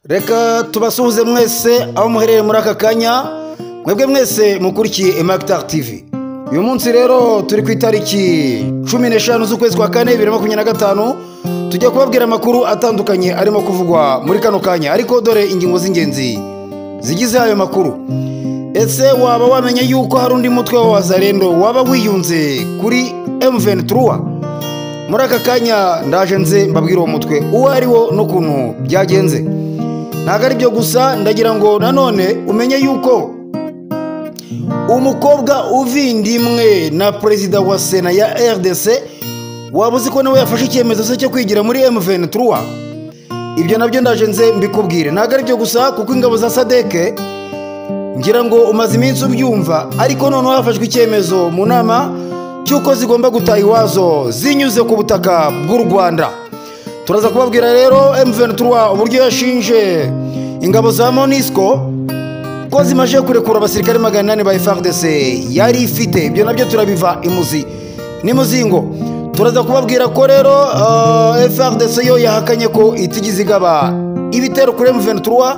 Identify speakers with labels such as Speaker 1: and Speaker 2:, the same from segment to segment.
Speaker 1: Reka tubasuhuze mwese aho muherereye muri aka kanya, mwebwe mwese mukurikiye Emaktar TV. Uyu munsi rero turi ku itariki 15 z'ukwezi kwa 4 2025, tujya kubabwira amakuru atandukanye arimo kuvugwa muri kano kanya, ariko dore ingingo z'ingenzi zigize ayo makuru. Ese waba wamenye yuko hari undi mutwe wa Wazalendo waba wiyunze kuri M23? Muri aka kanya ndaje nze mbabwira uwo mutwe uwo ari wo n'ukuntu byagenze. Ntago ari byo gusa, ndagira ngo nanone umenye yuko umukobwa uvindimwe na perezida wa Sena ya RDC wabuze ko nawe yafashe icyemezo cyo kwigira muri M23. Ibyo nabyo ndaje nze mbikubwire. Ntago ari byo gusa, kuko ingabo za SADC ngira ngo umaze iminsi ubyumva, ariko none hafashwe icyemezo mu nama cyuko zigomba gutaha iwazo zinyuze ku butaka bw'u Rwanda. Turaza kubabwira rero M23 uburyo yashinje ingabo za MONUSCO ko zimaje kurekura abasirikare 800 ba FARDC yari ifite. Ibyo nabyo turabiva imuzi n'imuzingo. Turaza kubabwira ko rero FARDC yo yahakanye ko itigize igaba ibitero kuri M23.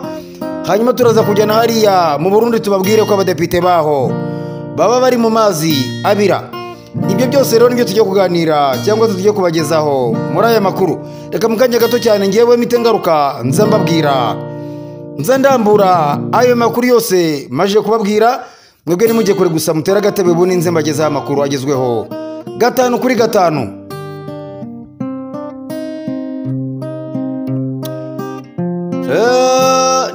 Speaker 1: Hanyuma turaza kujyana hariya mu Burundi tubabwire ko abadepite baho baba bari mu mazi abira. Ibyo byose rero nibyo tujye kuganira cyangwa tujye kubagezaho muri aya makuru. Reka mukanya gato cyane ngewe mite ngaruka nza mbabwira, nza ndambura ayo makuru yose maje kubabwira. Mwebwe nimujye kure gusa, mutera gatebe buni nze mbagezaho amakuru agezweho 5 kuri 5.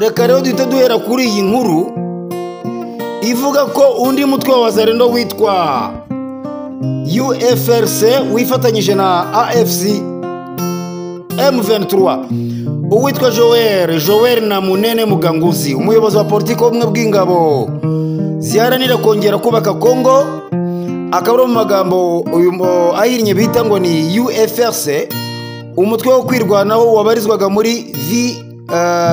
Speaker 1: Reka rero duhita duhera kuri iyi nkuru ivuga ko undi mutwe wa Wazalendo witwa UFRC wifatanyije na AFC M23, uwitwa Joel na Munene Muganguzi, umuyobozi wa politiki w'ubumwe bw'ingabo ziharanira kongera kubaka Kongo. Akaba mu magambo uyu ahinnye bita ngo ni UFRC, umutwe wo kwirwanaho wabarizwaga muri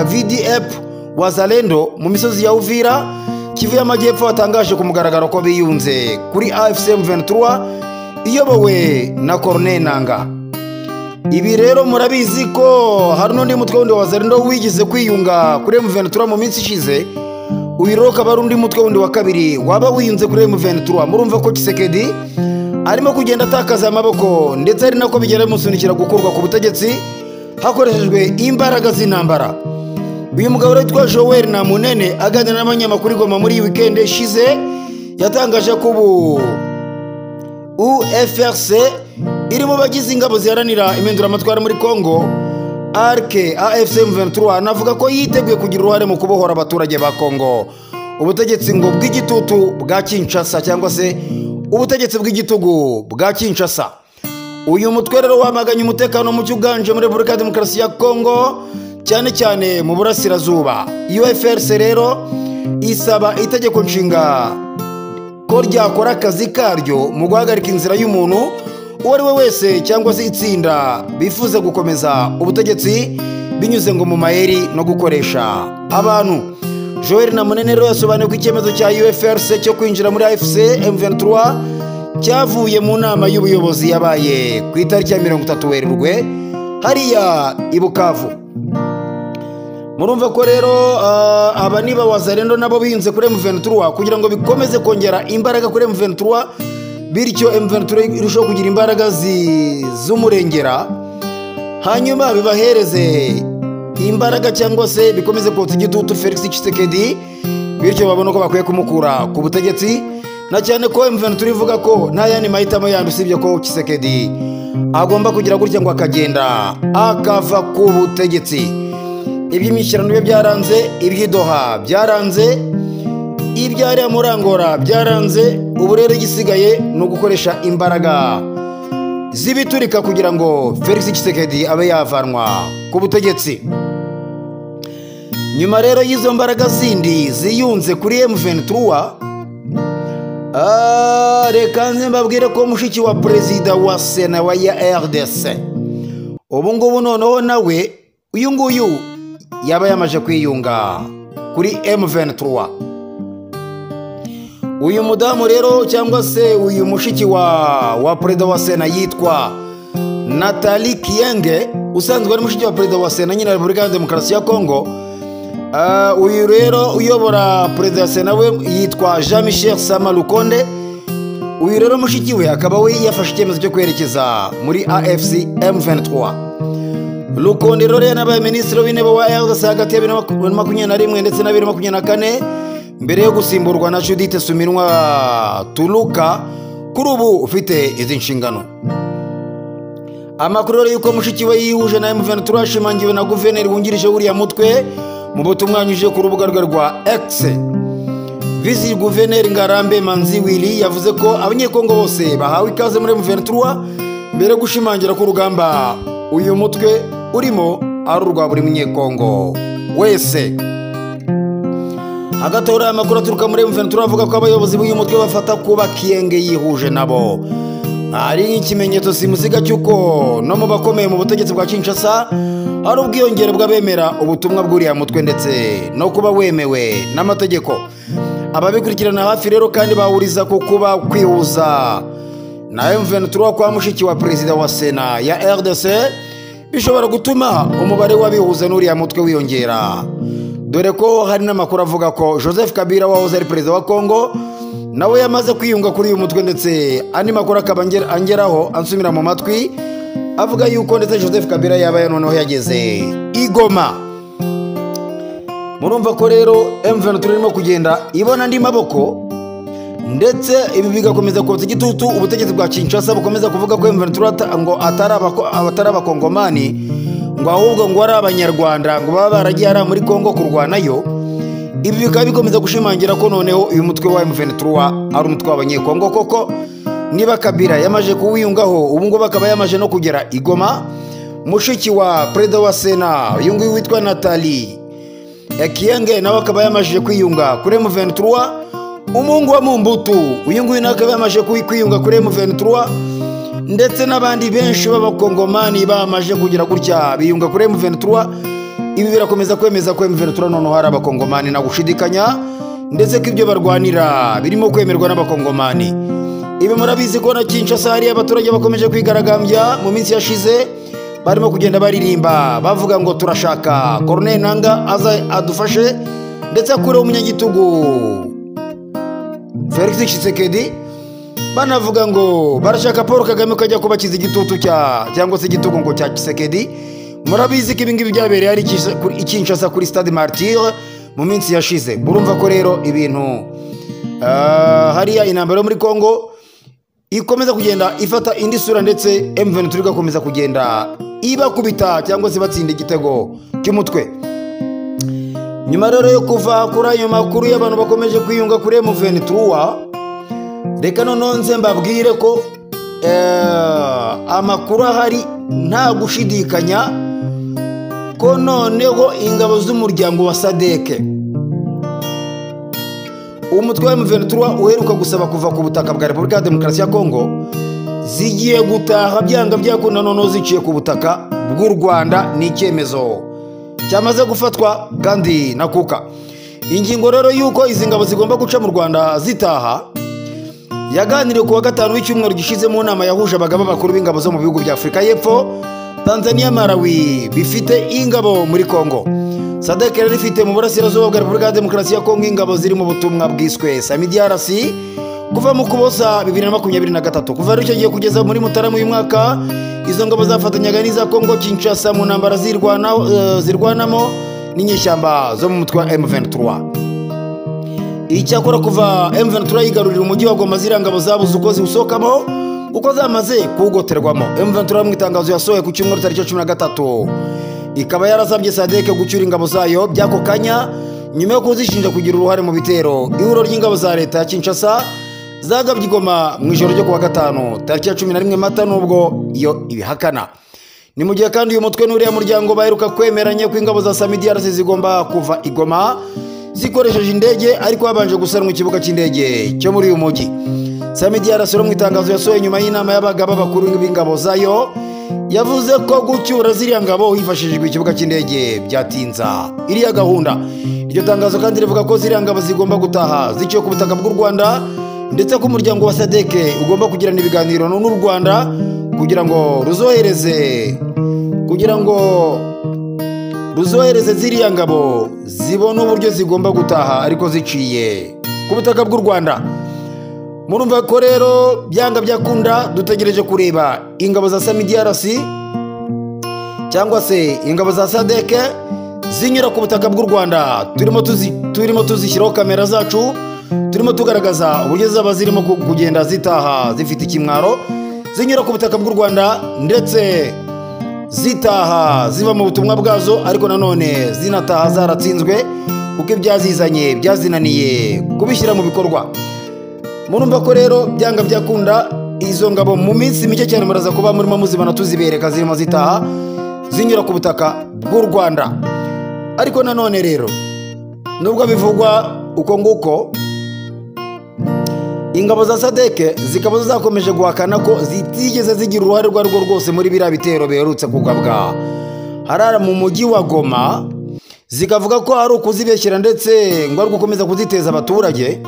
Speaker 1: VDF Wazalendo mu misozi ya Uvira, Kivu y'Amajyepfo, watangaje ku mugaragaro ko biyunze kuri AFC M23 iyobowe na Corneille Nangaa. Ibi rero murabizi ko hari n'undi mutwe wundi wa Wazalendo wigize kwiyunga kuri M23 mu minsi ishize. Uyu rero akaba ari undi mutwe wundi wa kabiri waba wiyunze kuri M23. Murumva ko Tshisekedi arimo kugenda atakaza amaboko, ndetse ari nako bigera bimusunikira gukurwa ku butegetsi hakoreshejwe imbaraga z'intambara. Uyu mugabo witwa Joel na Munene aganira n'abanyamakuru Goma muri weekend ishize yatangaje ko ubu UFRC iri mu bagize ingabo ziharanira impinduramatwara muri Kongo, AFC M23. Anavuga ko yiteguye kugira uruhare mu kubohora abaturage ba Kongo ubutegetsi ngo bw'igitutu bwa Kinshasa, cyangwa se ubutegetsi bw'igitugu bwa Kinshasa. Uyu mutwe rero wamaganye umutekano mu cyuganje muri Repubulika ya Demokarasi ya Kongo, cyane cyane mu burasirazuba. UFRC rero isaba itegeko nshinga ko ryakora akazi karyo mu guhagarika inzira y'umuntu uwo ari we wese cyangwa se itsinda bifuza gukomeza ubutegetsi binyuze ngo mu mayeri no gukoresha abantu. Joel na Munene rero yasobanuye ko icyemezo cya UFRC cyo kwinjira muri AFC M23 cyavuye mu nama y'ubuyobozi yabaye ku itariki ya 30 Werurwe hariya i Bukavu. Murumva ko rero aba niba Wazalendo nabo biyunze kuri M23 kugira ngo bikomeze kongera imbaraga kuri M23, bityo M23 irushaho kugira imbaraga z'umurengera, hanyuma bibahereze imbaraga cyangwa se bikomeze kotsa igitutu Felix Tshisekedi, bityo babona ko bakwiye kumukura ku butegetsi. Na cyane ko M23 ivuga ko nta yandi mahitamo yandi usibye ko Tshisekedi agomba kugira gutya ngo akagenda akava ku butegetsi. Iby'imishyirano bye byaranze, iby'idoha byaranze, ibyari muri Angola byaranze. Ubu rero igisigaye ni ugukoresha imbaraga zibiturika kugira ngo Felix Tshisekedi abe yavanwa ku butegetsi. Nyuma rero y'izo mbaraga zindi ziyunze kuri M23, reka nze mbabwire ko mushiki wa perezida wa Sena wa ya RDC ubu ngubu noneho nawe uyu nguyu yaba yamaje kwiyunga kuri M23. Uyu mudamu rero cyangwa se uyu mushiki wa perezida wa Sena yitwa Nathalie Kienge, usanzwe ari mushiki wa perezida wa Sena nyine Repubulika ya Demokarasi ya Kongo, uyu rero uyobora perezida sena we yitwa Jean Michel Sama Lukonde. Uyu rero mushiki we akaba we yafashe icyemezo cyo kwerekeza muri AFC M23. Lukonde rero yanabaye minisitiri w'intebe wa RDC hagati ya 2021 ndetse na 2024 mbere yo gusimburwa na Judith Suminwa Tuluka kuri ubu ufite izi nshingano. Amakuru rero yuko mushiki we yihuje na M23 ashimangiwe na guverineri wungirije w'uriya mutwe mu butumwa yanyujije ku rubuga rwe rwa X. Visi guverineri Ngarambe Manzi Willy yavuze ko abanyekongo bose bahawe ikaze muri M23 mbere gushimangira ko urugamba uyu mutwe urimo ari urwa buri munyekongo wese. Agatora amakuru aturuka muri M23 avuga ko abayobozi b'uyu mutwe bafata kuba Kienge yihuje nabo ari ikimenyetso simusiga cyuko no mu bakomeye mu butegetsi bwa Kinshasa ari ubwiyongere bw'abemera ubutumwa bw'uriya mutwe ndetse no kuba wemewe n'amategeko. Ababikurikirana hafi rero kandi bahuriza ku kuba kwihuza na M23 kwa mushiki wa perezida wa Sena ya RDC bishobora gutuma umubare w'abihuza n'uriya mutwe wiyongera, dore ko hari n'amakuru avuga ko Joseph Kabila wahoze ari perezida wa Congo nawe yamaze kwiyunga kuri uyu mutwe, ndetse andi makuru akaba angeraho ansumira mu matwi avuga yuko ndetse Joseph Kabila yaba noneho yageze Igoma. Murumva ko rero M23 irimo kugenda ibona andi maboko, ndetse ibi bigakomeza kotsa igitutu ubutegetsi bwa Kinshasa bukomeza kuvuga ko M23 ngo atari abakongomani ngo ahubwo ngo ari abanyarwanda ngo baba baragiye ari muri Kongo kurwanayo. Ibi bikaba bikomeza gushimangira ko noneho uyu mutwe wa M23 ari umutwe w'abanyekongo koko. Niba Kabila yamaje kuwiyungaho ubu ngo bakaba yamaje no kugera Igoma, mushiki wa perezida wa Sena uyu nguyu witwa Nathalie Kienge nawe akaba yamaje kwiyunga kuri M23. Umungu wa Mumbutu uyu nguyu nawe akaba yamaje kwiyunga kuri M23, ndetse n'abandi benshi b'abakongomani bamaje kugira gutya biyunga kuri M23. Ibi birakomeza kwemeza ko M23 noneho hari abakongomani na gushidikanya, ndetse ko ibyo barwanira birimo kwemerwa n'abakongomani. Ibi murabizi ko na Kinshasa hari abaturage bakomeje kwigaragambya mu minsi yashize, barimo kugenda baririmba bavuga ngo turashaka Corneille Nangaa aza adufashe ndetse akureho umunyagitugu Felix Tshisekedi, banavuga ngo barashaka Paul Kagame kajya kubakiza igitutu cyangwa se igitugu ngo cya Tshisekedi. Murabizi ko ibingibi byabereye ari Kinshasa kuri Stade Martyr mu minsi yashize. Murumva ko rero ibintu hariya intambara muri Kongo ikomeza kugenda ifata indi sura, ndetse M23 igakomeza kugenda ibakubita cyangwa se batsinda igitego cy'umutwe. Nyuma rero yo kuva kuri ayo makuru y'abantu bakomeje kwiyunga kuri M23, reka nononze mbabwire ko amakuru ahari nta gushidikanya ko noneho ingabo z'umuryango wa SADC umutwe wa M23 uheruka gusaba kuva ku butaka bwa Repubulika ya Demokarasi ya Kongo zigiye gutaha byanga byakunda noneho ziciye ku butaka bw'u Rwanda. Ni icyemezo cyamaze gufatwa kandi nakuka. Ingingo rero yuko izi ngabo zigomba guca mu Rwanda zitaha yaganiriye ku wa gatanu w'icyumweru gishize mu nama yahuje abagaba bakuru b'ingabo zo mu bihugu bya Afurika y'Epfo, Tanzania, Malawi bifite ingabo muri Kongo. SADC rero ifite mu burasirazuba bwa Repubulika ya Demokarasi ya Kongo ingabo ziri mu butumwa bwiswe SAMIDRC kuva mu Kuboza 2023. Kuva rero icyo giye kugeza muri Mutarama uyu mwaka, izo ngabo zafatanyaga n'iza Kongo Kinshasa mu ntambara zirwanamo n'inyeshyamba zo mu mutwe wa M23. Icyakora kuva M23 yigarurira umujyi wa Goma, ziriya ngabo zabuze uko ziwusohokamo uko zamaze kuwugoterwamo. M23 mu itangazo yasohoye ku cyumweru tariki 13 ikaba yarazabye SADC gucyura ingabo zayo by'ako kanya nyuma yo kuzishinja kugira uruhare mu bitero ihuriro ry'ingabo za leta ya Kinshasa zagabye Goma mu ijoro ryo kuwa gatanu tariki 11 Mata, nubwo iyo ibihakana. Ni mu gihe kandi uyu mutwe n'uriya muryango baheruka kwemeranya ko ingabo za SAMIDRC zigomba kuva i Goma zikoresheje indege, ariko babanje gusanwa ikibuga cy'indege cyo muri uyu mujyi. SAMIDRC mu itangazo yasohoye nyuma y'inama y'abagaba bakuru b'ingabo zayo yavuze ko gucyura ziriya ngabo hifashishijwe ikibuga cy'indege byatinza iriya gahunda. Iryo tangazo kandi rivuga ko ziriya ngabo zigomba gutaha ziciye ku butaka bw'u Rwanda, ndetse ko umuryango wa SADC ugomba kugirana ibiganiro n'u Rwanda kugira ngo ruzohereze ziriya ngabo zibona uburyo zigomba gutaha ariko ziciye ku butaka bw'u Rwanda. Murumva ko rero byanga byakunda dutegereje kureba ingabo za SAMIDRC cyangwa se ingabo za SADC zinyura ku butaka bw'u Rwanda. Turimo tuzishyiraho kamera zacu, turimo tugaragaza uburyo zaba zirimo kugenda zitaha zifite ikimwaro, zinyura ku butaka bw'u Rwanda ndetse zitaha ziva mu butumwa bwazo, ariko nanone zinataha zaratsinzwe kuko ibyazizanye byazinaniye kubishyira mu bikorwa. Murumva ko rero byanga byakunda izo ngabo mu minsi mike cyane muraza kuba murimo muzibana tuzibereka zirimo zitaha zinyura ku butaka bw'u Rwanda. Ariko nanone rero nubwo bivugwa uko nguko, ingabo za SADC zikaba zakomeje guhakana ko zitigeze zigira uruhare rwa rwo rwose muri biriya bitero biherutse kugabwa harara mu mujyi wa Goma, zikavuga ko ari ukuzibeshyira ndetse ngo ari gukomeza kuziteza abaturage.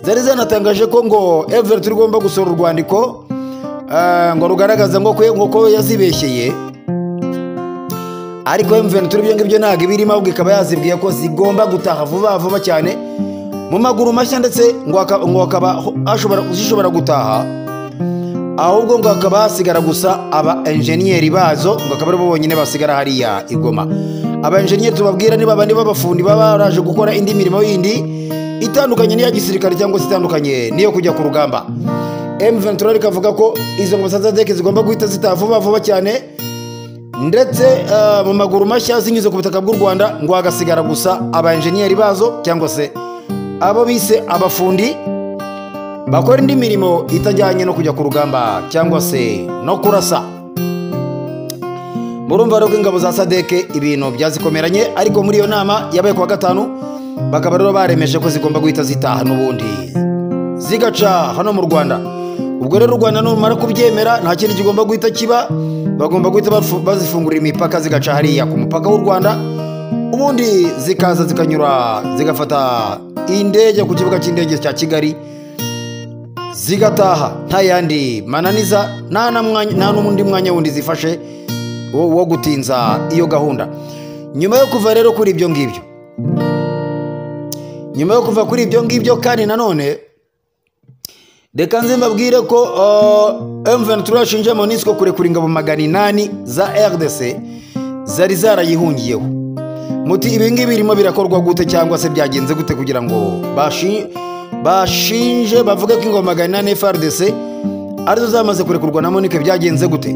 Speaker 1: Zari zanatangaje ko ngo M23 igomba gusora urwandiko ngo rugaragaza ngo ko yazibeshyeye, ariko M23 ibyo ngibyo ntabwo ibirimo, ahubwo ikaba yazibwiye ko zigomba gutaha vuba cyane mu maguru mashya, ndetse ngo akaba zishobora gutaha, ahubwo ngo hakaba hasigara gusa aba enjeniyeri bazo, ngo akaba aribo bonyine basigara hariya i Goma. Aba enjeniyeri tubabwira niba b'abafundi baba baraje gukora indi mirimo yindi itandukanye n'iya gisirikare cyangwa se itandukanye niyo kujya ku rugamba. M23 rikavuga ko izo ngabo za SADC zigomba guhita zitaha vuba cyane, ndetse mu maguru mashya zinyuze ku butaka bw'u Rwanda, ngo hagasigara gusa aba enjeniyeri bazo cyangwa se abo bise abafundi bakora indi mirimo itajyanye no kujya ku rugamba cyangwa se no kurasa. Murumva rero ko ingabo za SADC ibintu byazikomeranye, ariko muri iyo nama yabaye kuwa gatanu bakaba rero baremeje ko zigomba guhita zitaha n'ubundi zigaca hano mu Rwanda. Ubwo rero u Rwanda numara kubyemera nta kindi kigomba guhita kiba, bagomba guhita bazifungurira imipaka zigaca hariya ku mupaka w'u Rwanda, ubundi zikaza zikanyura zigafata indege ku kibuga cy'indege cya Kigali zigataha nta yandi mananiza, nta n'undi mwanya wundi zifashe wo gutinza iyo gahunda. Nyuma yo kuva rero kuri ibyo ngibyo, kandi nanone reka nze mbabwire ko M23 yashinje MONUSCO kurekura ingabo 800 za RDC zari zarayihungiyeho. Muti ibi ngibi birimo birakorwa gute cyangwa se byagenze gute kugira ngo bashinje bavuga ko ingabo 800 FARDC arizo zamaze kurekurwa na MONUSCO? Byagenze gute?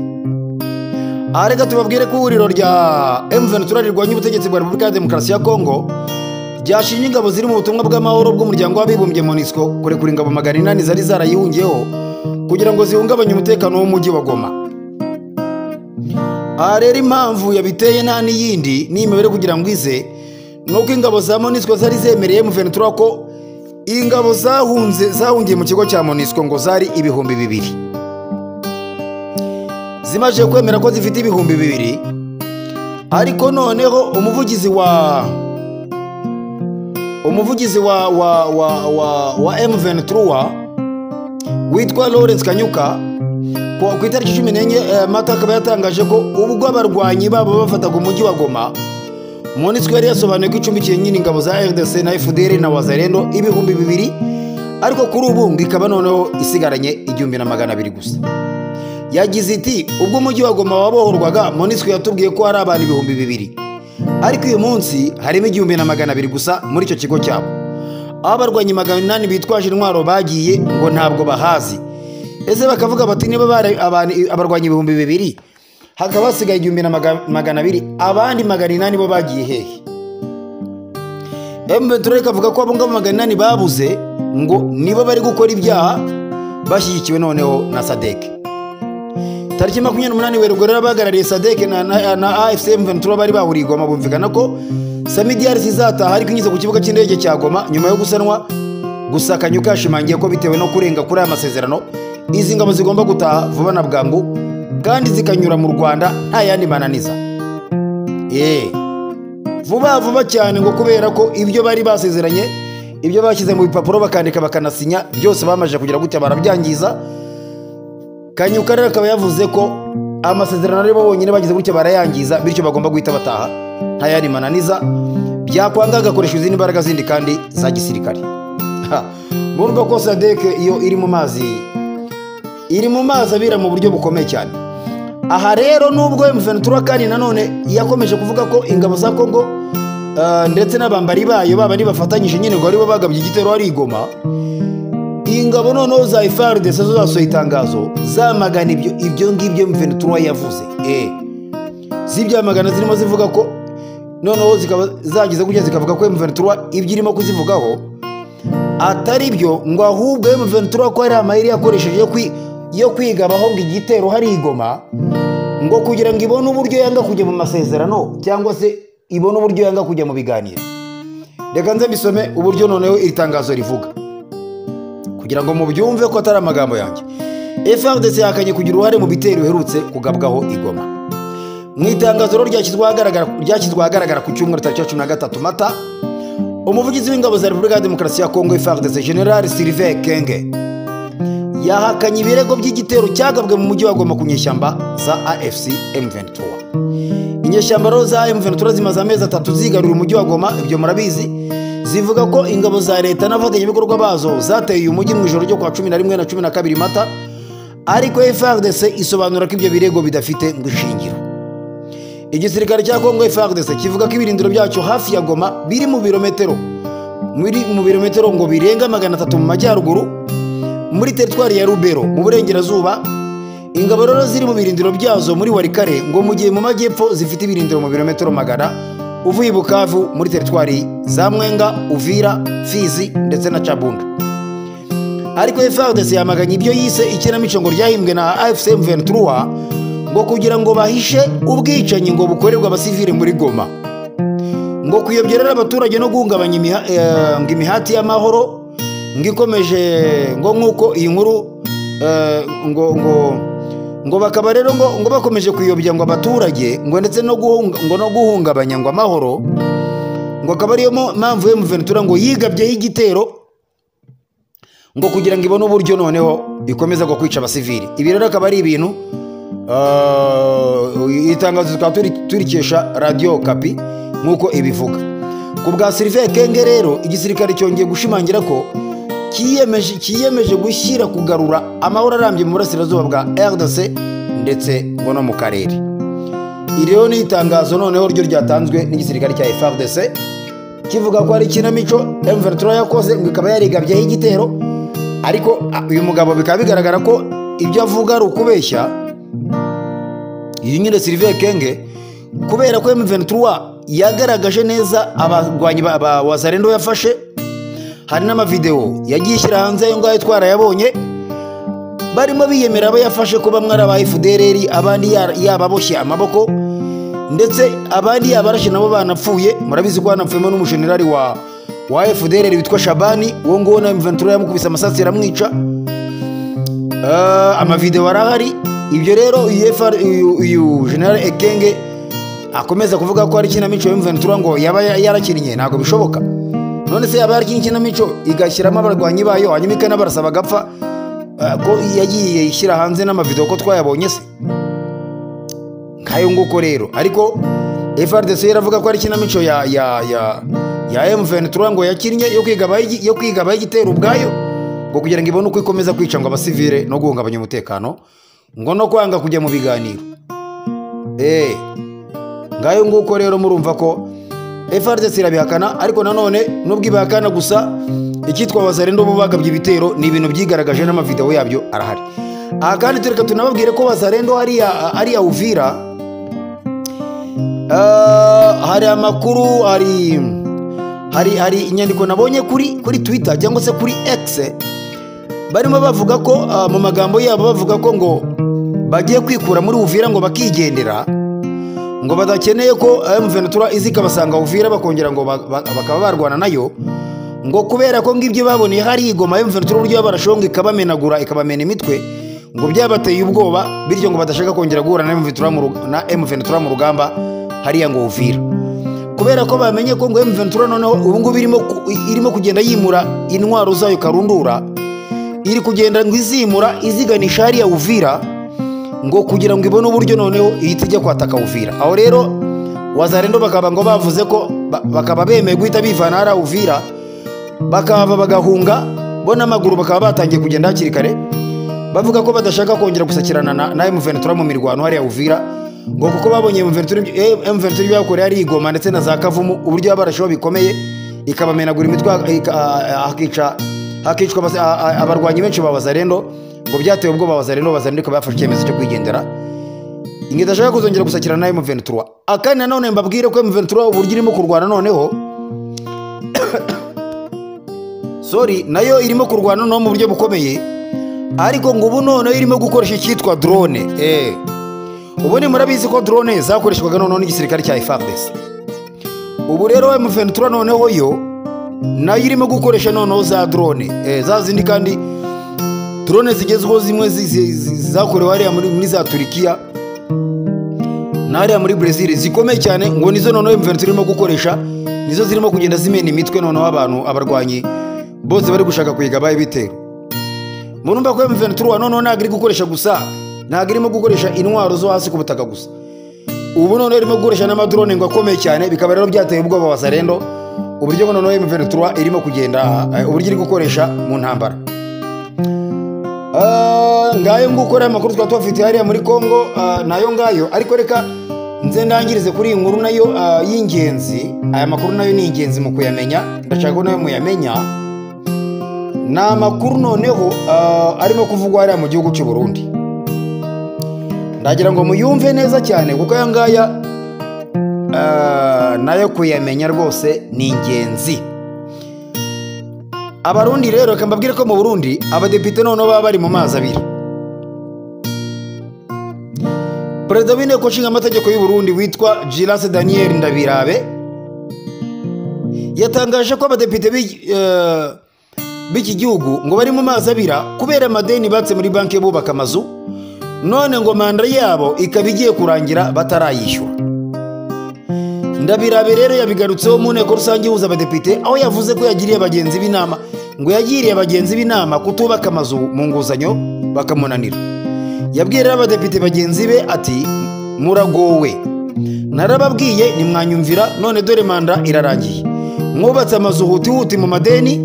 Speaker 1: Areka tubabwire ko ihuriro rya M23 rirwanya ubutegetsi bwa Repubulika ya Demokarasi ya Kongo ryashinje ingabo ziri mu butumwa bw'amahoro bw'umuryango w'abibumbye MONUSCO kurekura ingabo 800 zari zarayihungiyeho kugira ngo zihungabanye umutekano w'umujyi wa Goma. Rero impamvu yabiteye nta n'iyindi n'imibare kugira ngo ize, nuko ingabo za MONUSCO zari zemereye M23 ko ingabo zahungiye mu kigo cya MONUSCO ngo zari 2,000. Zimaje kwemera ko zifite 2,000, ariko noneho umuvugizi wa M23 witwa Lawrence Kanyuka ku itariki 14 Mata akaba yatangaje ko ubwo abarwanyi babo bafataga umujyi wa Goma, MONUSCO yari yasobanuye ko icumbikiye nyine ingabo za RDC na FDL na Wazalendo 2,000, ariko kuri ubu ngo ikaba noneho isigaranye 1,200 gusa. Yagize iti ubwo umujyi wa Goma wabohorwaga MONUSCO yatubwiye ko hari abantu 2,000, ariko uyu munsi harimo 1,200 gusa muri icyo kigo cyabo. Abarwanyi 800 bitwaje intwaro bagiye ngo ntabwo bahazi. Ese bakavuga bati niba abarwanyi 2,000 hakaba hasigaye 1,200, abandi 800 bo bagiye hehe? M23 ikavuga ko abo ngabo 800 babuze ngo nibo bari gukora ibyaha bashyigikiwe noneho na SADC. Tariki 28 Werurwe rero abahagarariye SADC na AFC M23 bari bahuriye Goma bumvikana ko SAMIDRC izataha ariko inyuze ku kibuga cy'indege cya Goma nyuma yo gusanwa. Gusa Kanyuka yashimangiye ko bitewe no kurenga kuri aya masezerano izi ngabo zigomba gutaha vuba na bwangu kandi zikanyura mu Rwanda nta yandi mananiza. Vuba cyane ngo kubera ko ibyo bari basezeranye, ibyo bashyize mu bipapuro bakandika bakanasinya byose bamaje kugira gutya barabyangiza. Kanyuka rero akaba yavuze ko amasezerano ari bo bonyine bagize gutya barayangiza, bityo bagomba guhita bataha nta yandi mananiza byakwanga agakoresha izindi mbaraga zindi kandi za gisirikare. Murumva ko SADC iyo iri mu mazi abira mu buryo bukomeye cyane. Aha rero nubwo M23 kandi nanone yakomeje kuvuga ko ingabo za Kongo ndetse n'abambari bayo babandi bafatanyije nyine ngo aribo bagabye igitero ari Goma, ingabo noneho za FARDC zo zasohoye itangazo zamagana ibyo ngibyo M23 yavuze. Zibyamagana zirimo zivuga ko noneho zikaba zagize kujya zikavuga ko M23 ibyo irimo kuzivugaho atari byo, ngo ahubwo M23 ko ari amayeri yakoresheje yo kwigabaho ngo igitero hari Goma, ngo kugira ngo ibone uburyo yanga kujya mu masezerano cyangwa se ibone uburyo yanga kujya mu biganiro. Reka nze mbisome uburyo noneho iri tangazo rivuga kugira ngo mubyumve ko atari amagambo yanjye. FARDC yakanye kugira uruhare mu bitero biherutse kugabwaho Goma. Mu itangazo ryashyizwe ahagaragara ku cyumweru tariki 13 Mata, umuvugizi w'ingabo za Repubulika ya Demokarasi ya Kongo FARDC General Sylvain Kenge yahakanye ibirego by'igitero cyagabwe mu mujyi wa Goma ku nyeshyamba za AFC M23. Inyeshyamba rero za M23 zimaze amezi 3 zigarura umujyi wa Goma, ibyo murabizi. Zivuga ko ingabo za leta n'abafatanyabikorwa bazo zateye uyu mujyi mu ijoro ryo kwa 11 na 12 Mata, ariko FARDC isobanura ko ibyo birego bidafite ishingiro. Igisirikare cya Kongo FARDC kivuga ko ibirindiro byacyo hafi ya Goma biri mu birometero ngo birenga 300 mu majyaruguru muri teritwari ya Rubero mu burengerazuba. Ingabo rero ziri mu birindiro byazo muri Warikare, ngo mu gihe mu majyepfo zifite ibirindiro mu birometero 100 uvuye Bukavu muri teritwari za Mwenga, Uvira, Fizi ndetse na Chabunda. Ariko FARDC yamaganye ibyo yise ikinamico ngo ryahimbwe na AFC M23 ngo kugira ngo bahishe ubwicanyi ngo bukorerwa abasivile muri Goma, ngo kuyobyerera abaturage no guhungabanya imihati y'amahoro ngikomeje, ngo nkuko iyi nkuru ngo bakaba rero ngo bakomeje kuyobya ngo abaturage ngo ndetse no guhungabanya ngo amahoro, ngo akaba ariyo mpamvu M23 ngo yigabyeho igitero ngo kugira ngo ibone uburyo noneho ikomeza ngo kwica abasivili. Ibi rero akaba ari ibintu itangazo tukaba turikesha Radio Kapi nkuko ibivuga. Ku bwa Sylvain Kenge rero igisirikare cyongeye gushimangira ko kiyemeje gushyira kugarura amahoro arambye mu burasirazuba bwa RDC ndetse ngo no mu karere. Iri rero ni itangazo noneho ryo ryatanzwe n'igisirikare cya FARDC kivuga ko ari ikinamico M23 yakoze ngo ikaba yarigabyeho igitero, ariko uyu mugabo bikaba bigaragara ko ibyo avuga ari ukubeshya. Iyi nyine Sylvain Kenge kubera ko M23 yagaragaje neza abarwanyi ba Wazalendo yafashe, hari n'amavideo yagiye ishyira hanze ayo ngayo twarayabonye, barimo biyemera abo yafashe ko bamwe ari aba FDLR, abandi yababoshye amaboko ndetse abandi yabarashe nabo banapfuye. Murabizi ko hanapfuyemo n'umujenerali wa FDLR witwa Shabani, uwo nguwo na M23 yamukubise amasasi yaramwica. Amavideo arahari. Ibyo rero uyu General Ekenge akomeza kuvuga ko ari ikinamico M23 ngo yaba yarakinnye, ntabwo bishoboka. None se yaba yarakinnye ikinamico igashyiramo abarwanyi bayo hanyuma ikanabarasaba gapfa, ko yagiye ishyira hanze n'amavideo ko twayabonye se nkayo nguko rero. Ariko FARDC yaravuga ko ari ikinamico ya M23 ngo yakinnye yo kwigabaho igitero ubwayo, ngo kugira ngo ibone uko ikomeza kwica ngo abasivile no guhungabanya umutekano ngo no kwanga kujya mu biganiro. Ngayo nguko rero murumva ko FARDC irabihakana, ariko nanone nubwo ibihakana gusa icyitwa Wazalendo bo bagabye ibitero ni ibintu byigaragaje n'amavideo yabyo arahari. Aha kandi tureka tunababwire ko Wazalendo ari ya Uvira, hari amakuru, hari inyandiko nabonye kuri Twitter cyangwa se kuri X, barimo bavuga ko mu magambo yabo bavuga ko ngo bagiye kwikura muri Uvira ngo bakigendera, ngo badakeneye ko M23 izikabasanga Uvira bakongera ngo bakaba barwana nayo, ngo kubera ko ngibyo baboneye hari Goma M23 uburyo barashonga ikabamenagura ikabamena imitwe, ngo byabateye ubwoba bityo ngo badashaka kongera guhura na M23 mu rugamba hariya ngo Uvira, kubera ko bamenye ko ngo M23 noneho ubu ngubu irimo kugenda yimura intwaro zayo karundura, iri kugenda ngo izimura iziganisha hariya Uvira ngo kugira ngo ibone uburyo noneho ihita ijya kwataka Uvira. Aho rero wazarendo bakaba ngo bavuze ko bakaba bemeye guhita bivana hariya Uvira bakaba bagahunga bo n'amaguru bakaba batangiye kugenda hakiri kare bavuga ko badashaka kongera gusakirana na M23 mu mirwano hariya Uvira ngo kuko babonye M23 yakoreye ari Igoma ndetse na za Kavumu uburyo yabarashaho bikomeye ikabamenagura imitwe hakicwa abarwanyi benshi ba wazarendo ngo byateye ubwo wazarendo bafashe icyemezo cyo kwigendera ingenda ashaka kuzongera gusakirana na M23 akandi nanone mbabwire ko M23 uburyo irimo kurwana noneho sorry nayo irimo kurwana no mu buryo bukomeye ariko ngo ubu noneho irimo gukoresha icyitwa drone ubu ni murabizi ko drone zakoreshwaga noneho n'igisirikare cya FARDC ubu rero M23 noneho yo nayo irimo gukoresha noneho za drone za zindi kandi drone zigezweho zimwe zakorewe hariya muri za Turkiya nariya muri Brazil zikomeye cyane ngo nizo noneho M23 irimo gukoresha nizo zirimo kugenda zimena imitwe noneho abantu abarwanyi bose bari gushaka kuyigaba ibitero murumva ko M23 noneho ntabwo iri gukoresha gusa ntabwo irimo gukoresha intwaro zo hasi ku butaka gusa ubu noneho irimo gukoresha n'amadrone ngo akomeye cyane bikaba rero byateye ubwoba wazarendo uburyo ngo noneho M23 irimo kugenda uburyo iri gukoresha mu ntambara ngayo ngukora amakuru twafite hariya muri Kongo nayo ngayo ariko reka nze ndangirize kuri iyi nkuru nayo y'ingenzi aya makuru nayo ni ingenzi mu kuyamenya ndashaka ko nayo muyamenya na amakuru noneho arimo kuvugwa hariya mu gihugu cy'u Burundi ndagira ngo muyumve neza cyane kuko aya ngaya nayo kuyamenya rwose ni ingenzi abarundi rero kambabwire ko mu Burundi abadepite noneho baba bari mu mazi abiri Perezida w'inteko nshinga amategeko y'u Burundi witwa Giras Daniel Ndabirabe yatangaje ko abadepite b'iki gihugu ngo bari mu mazi abira kubera amadeni batse muri banki bubaka amazu none ngo manda yabo ikaba igiye kurangira batarayishyura Ndabirabe rero yabigarutseho mu nteko rusange ihuza abadepite aho yavuze ko yagiriye abagenzi b'inama ngo yagiriye abagenzi b'inama kutubaka amazu mu nguzanyo bakamunanira yabwiye rero abadepite bagenzi be ati muragowe narababwiye nimwanyumvira none dore manda irarangiye mwubatse amazu huti mu madeni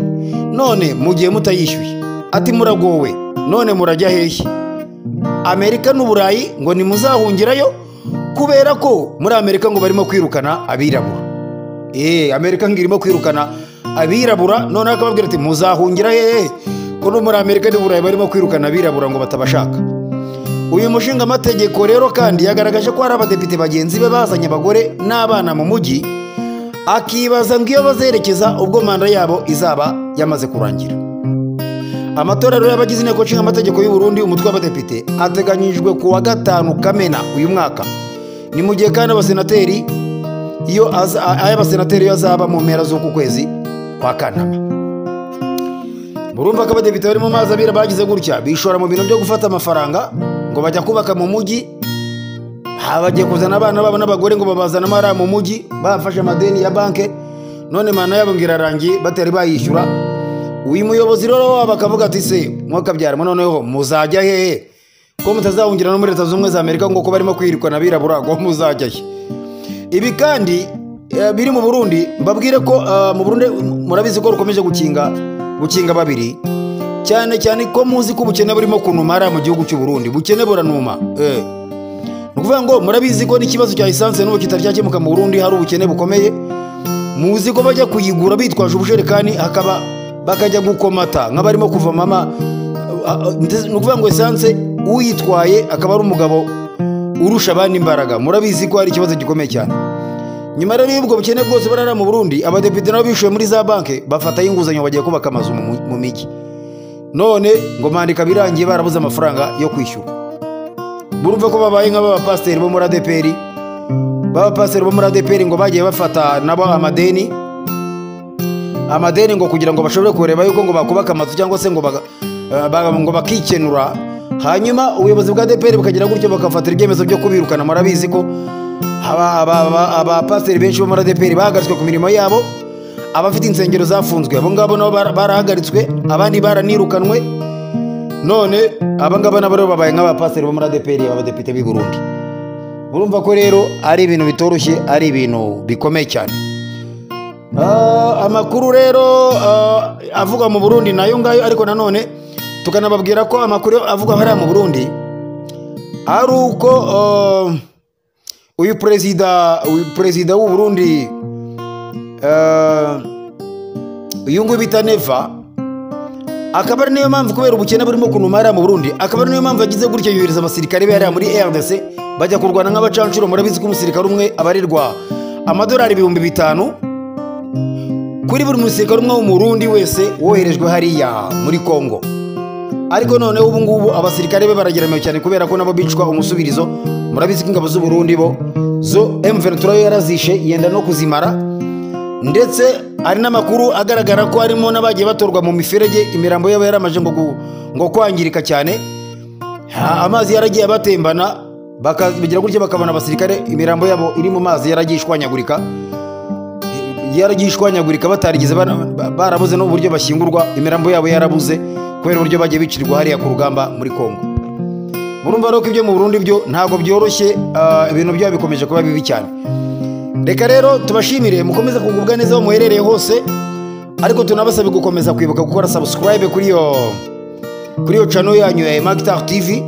Speaker 1: none mugiye mutayishyuye ati muragowe none murajya hehe Amerika n'Uburayi ngo nimuzahungirayo kubera ko muri Amerika ngo barimo kwirukana abirabura Amerika ngirimo kwirukana abirabura none akababwira ati muzahungira hehe ko no muri Amerika n'Uburayi barimo kwirukana abirabura ngo batabashaka uyu mushinga amategeko rero kandi yagaragaje ko hari abadepite bagenzi be bazanye abagore n'abana mu mujyi akibaza ngo iyo bazerekeza ubwo manda yabo izaba yamaze kurangira amatora rero y'abagize inteko nshinga amategeko y'u Burundi umutwe w'abadepite ateganyijwe ku wa 5 Kamena uyu mwaka ni mu gihe kandi abasenateri abasenateri azaba mu mpera z'uku kwezi kwa Kanama murumva ko abadepite bari mu mazi abira bagize gutya bishora mu bintu byo gufata amafaranga ngo bajya kubaka mu mujyi bagiye kuzana abana babo n'abagore ngo babazana amara mu mujyi bafashe amadeni ya banke none mana yabo ngirarangiye batari bayishyura uyu muyobozi rero bakavuga ati se mwakabyara noneho muzajya hehe ko mutazahungira no muri Leta z'Ubumwe za Amerika ngo ko barimo kwirikwana abirabura ngo muzajya he ibi kandi biri mu Burundi mbabwire ko mu Burundi murabizi ko rukomeje gukinga babiri cyane cyane ko muzi ko ubukene burimo kunumara mu gihugu cy'u Burundi bukene buranuma nukuvuga ngo murabizi ko n'ikibazo cya essence n'ubu kitari cyakemuka mu Burundi hari ubukene bukomeye muzi ko bajya kuyigura bitwaje ubusherekani akaba bakajya gukomata nk'abarimo kuva mama nukuvuga ngo essence uyitwaye akaba ari umugabo urusha abandi imbaraga murabizi ko hari ikibazo gikomeye cyane nyuma rero y'ubwo bukene bwose barara mu Burundi abadepite nabo bishuye muri za banke bafata inguzanyo bagiye kubaka amazu mu migi none ngo mandika birangiye barabuze amafaranga yo kwishyura burumva ko babaye nk'abapasiteri bo muri ADPR ngo bagiye bafata nabo amadeni ngo kugira ngo bashobore kureba yuko ngo bakubaka amazu cyangwa se ngo bakikenura hanyuma ubuyobozi bwa ADPR bukagira gutyo bakafatira ibyemezo byo kubirukana murabizi ko abapasiteri benshi bo muri ADPR bahagaritswe ku mirimo yabo abafite insengero zafunzwe abo ngabo nabo barahagaritswe abandi baranirukanwe none aba ngaba nabo babaye nk'abapasiteri bo muri ADPR abadepite b'i Burundi urumva ko rero ari ibintu bitoroshye, ari ibintu bikomeye cyane. Amakuru rero avuga mu Burundi nayo ngayo, ariko nanone tukanababwira ko amakuru avuga hariya mu Burundi ari uko uyu perezida w'u Burundi uyu nguyu bita Neva, akaba ari niyo mpamvu kubera ubukene burimo kunuma hariya mu Burundi, akaba ari niyo mpamvu yagize gutya yohereza abasirikare be hariya muri RDC bajya kurwana nk'abacancuro. Murabizi ko umusirikare umwe abarirwa amadolari 5,000 kuri buri musirikare umwe w'umurundi wese woherejwe hariya muri Kongo. Ariko none ubu ngubu abasirikare be barageramiwe cyane kubera ko nabo bicwa umusubirizo. Murabizi ko ingabo z'u Burundi bo zo M23 yarazishe yenda no kuzimara, ndetse ari n'amakuru agaragara ko harimo n'abagiye batorwa mu miferege, imirambo yabo yaramaje ngo kwangirika cyane, amazi yaragiye batembana, bakabigira gutya bakabona abasirikare imirambo yabo iri mu mazi yaragiye ishwanyagurika batarigeze barabuze n'uburyo bashyingurwa, imirambo yabo yarabuze kubera uburyo bagiye bicirwa hariya ku rugamba muri Kongo. Murumva rero ko ibyo mu Burundi byo ntabwo byoroshye, ibintu byabo bikomeje kuba bibi cyane. Reka rero tubashimire, mukomeze kugubwa neza aho muherereye hose, ariko tunabasabe gukomeza kwibuka gukora subscribe kuri iyo channel yanyu ya Magtar TV.